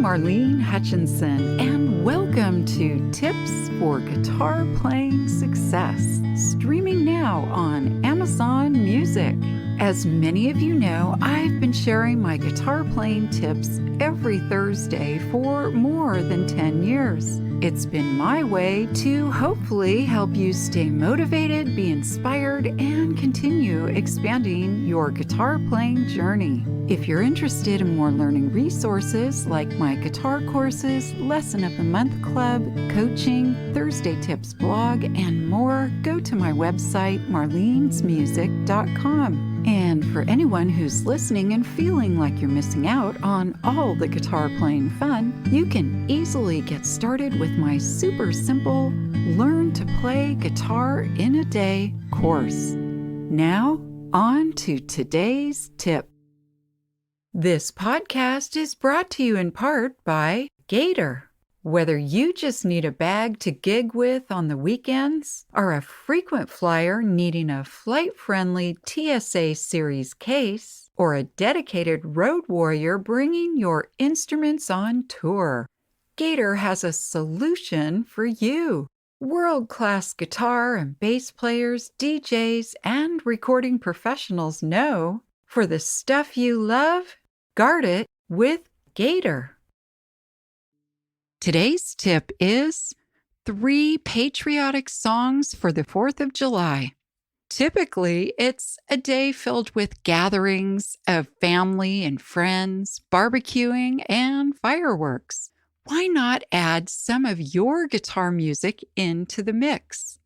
Marlene Hutchinson, and welcome to Tips for Guitar Playing Success, streaming now on Amazon Music. As many of you know, I've been sharing my guitar playing tips every Thursday for more than 10 years. It's been my way to hopefully help you stay motivated, be inspired, and continue expanding your guitar playing journey. If you're interested in more learning resources like my guitar courses, Lesson of the Month Club, coaching, Thursday Tips blog, and more, go to my website, marlenesmusic.com. And for anyone who's listening and feeling like you're missing out on all the guitar playing fun, you can easily get started with my super simple Learn to Play Guitar in a Day course. Now, on to today's tip. This podcast is brought to you in part by Gator. Whether you just need a bag to gig with on the weekends, are a frequent flyer needing a flight-friendly TSA Series case, or a dedicated road warrior bringing your instruments on tour, Gator has a solution for you. World-class guitar and bass players, DJs, and recording professionals know, for the stuff you love, guard it with Gator. Today's tip is 3 patriotic songs for the 4th of July. Typically, it's a day filled with gatherings of family and friends, barbecuing, and fireworks. Why not add some of your guitar music into the mix?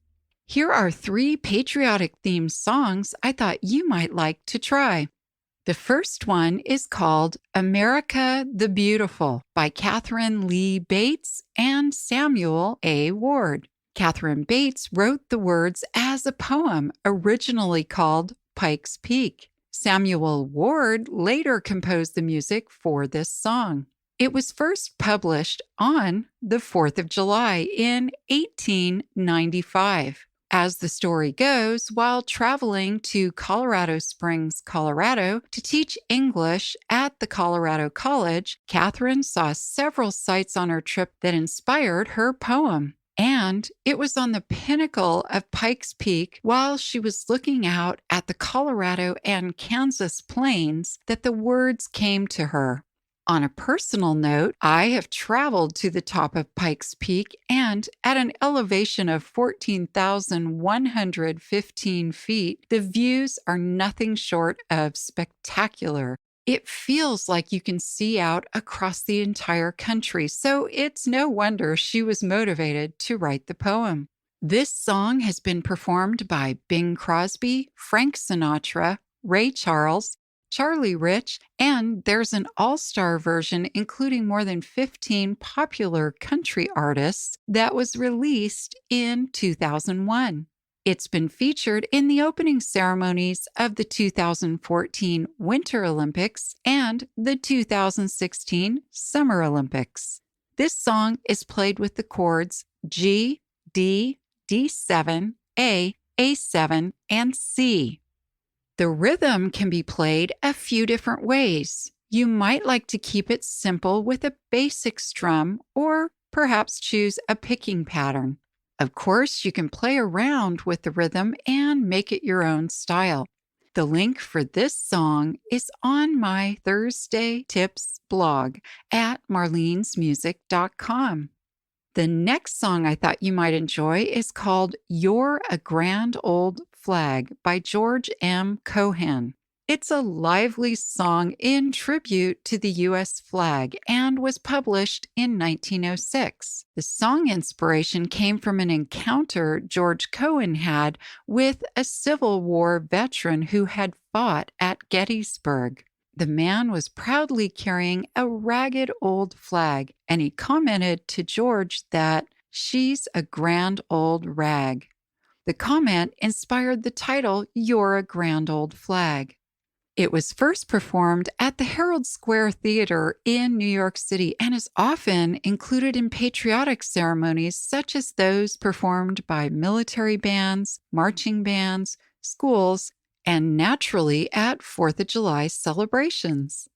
Here are 3 patriotic-themed songs I thought you might like to try. The first one is called America the Beautiful by Catherine Lee Bates and Samuel A. Ward. Catherine Bates wrote the words as a poem originally called Pike's Peak. Samuel Ward later composed the music for this song. It was first published on the 4th of July in 1895. As the story goes, while traveling to Colorado Springs, Colorado, to teach English at the Colorado College, Catherine saw several sights on her trip that inspired her poem. And it was on the pinnacle of Pikes Peak, while she was looking out at the Colorado and Kansas plains, that the words came to her. On a personal note, I have traveled to the top of Pikes Peak, and at an elevation of 14,115 feet, the views are nothing short of spectacular. It feels like you can see out across the entire country, so it's no wonder she was motivated to write the poem. This song has been performed by Bing Crosby, Frank Sinatra, Ray Charles, Charlie Rich, and there's an all-star version including more than 15 popular country artists that was released in 2001. It's been featured in the opening ceremonies of the 2014 Winter Olympics and the 2016 Summer Olympics. This song is played with the chords G, D, D7, A, A7, and C. The rhythm can be played a few different ways. You might like to keep it simple with a basic strum, or perhaps choose a picking pattern. Of course, you can play around with the rhythm and make it your own style. The link for this song is on my Thursday Tips blog at marlenesmusic.com. The next song I thought you might enjoy is called You're a Grand Old Flag by George M. Cohan. It's a lively song in tribute to the U.S. flag and was published in 1906. The song inspiration came from an encounter George Cohan had with a Civil War veteran who had fought at Gettysburg. The man was proudly carrying a ragged old flag, and he commented to George that she's a grand old rag. The comment inspired the title, You're a Grand Old Flag. It was first performed at the Herald Square Theater in New York City and is often included in patriotic ceremonies such as those performed by military bands, marching bands, schools, and naturally at 4th of July celebrations.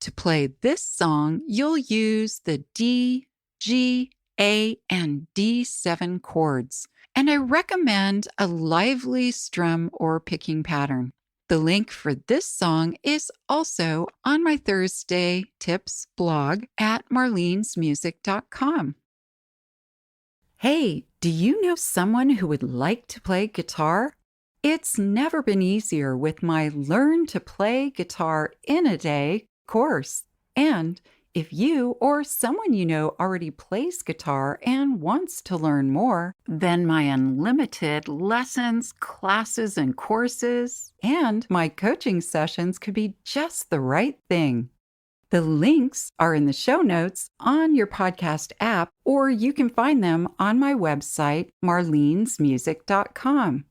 To play this song, you'll use the D, G, A, and D7 chords, and I recommend a lively strum or picking pattern. The link for this song is also on my Thursday tips blog at marlenesmusic.com. Hey, do you know someone who would like to play guitar? It's never been easier with my Learn to Play Guitar in a Day course. And if you or someone you know already plays guitar and wants to learn more, then my unlimited lessons, classes, and courses, and my coaching sessions could be just the right thing. The links are in the show notes on your podcast app, or you can find them on my website, marlenesmusic.com.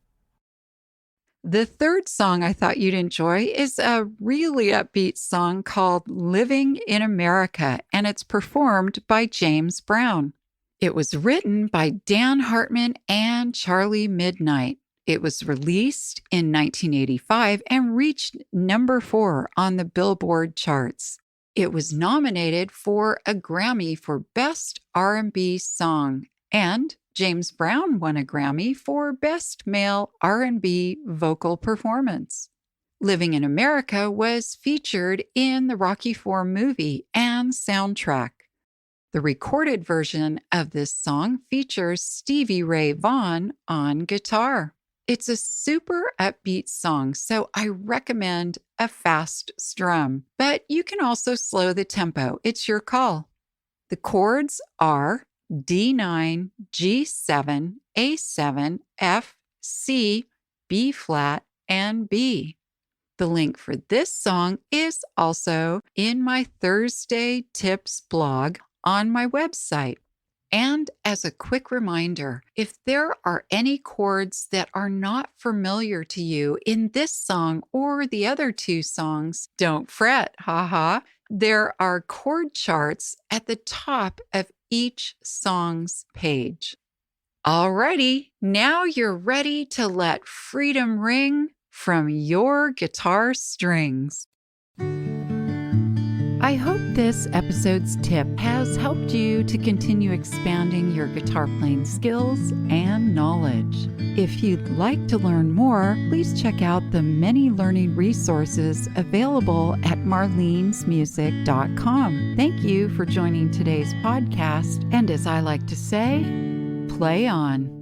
The third song I thought you'd enjoy is a really upbeat song called Living in America, and it's performed by James Brown. It was written by Dan Hartman and Charlie Midnight. It was released in 1985 and reached number 4 on the Billboard charts. It was nominated for a Grammy for Best R&B Song, and James Brown won a Grammy for Best Male R&B Vocal Performance. Living in America was featured in the Rocky IV movie and soundtrack. The recorded version of this song features Stevie Ray Vaughan on guitar. It's a super upbeat song, so I recommend a fast strum, but you can also slow the tempo. It's your call. The chords are D9, G7, A7, F, C, B flat, and B. The link for this song is also in my Thursday tips blog on my website. And as a quick reminder, if there are any chords that are not familiar to you in this song or the other 2 songs, don't fret, haha. There are chord charts at the top of each song's page. Alrighty, now you're ready to let freedom ring from your guitar strings. I hope this episode's tip has helped you to continue expanding your guitar playing skills and knowledge. If you'd like to learn more, please check out the many learning resources available at marlenesmusic.com. Thank you for joining today's podcast, and as I like to say, play on.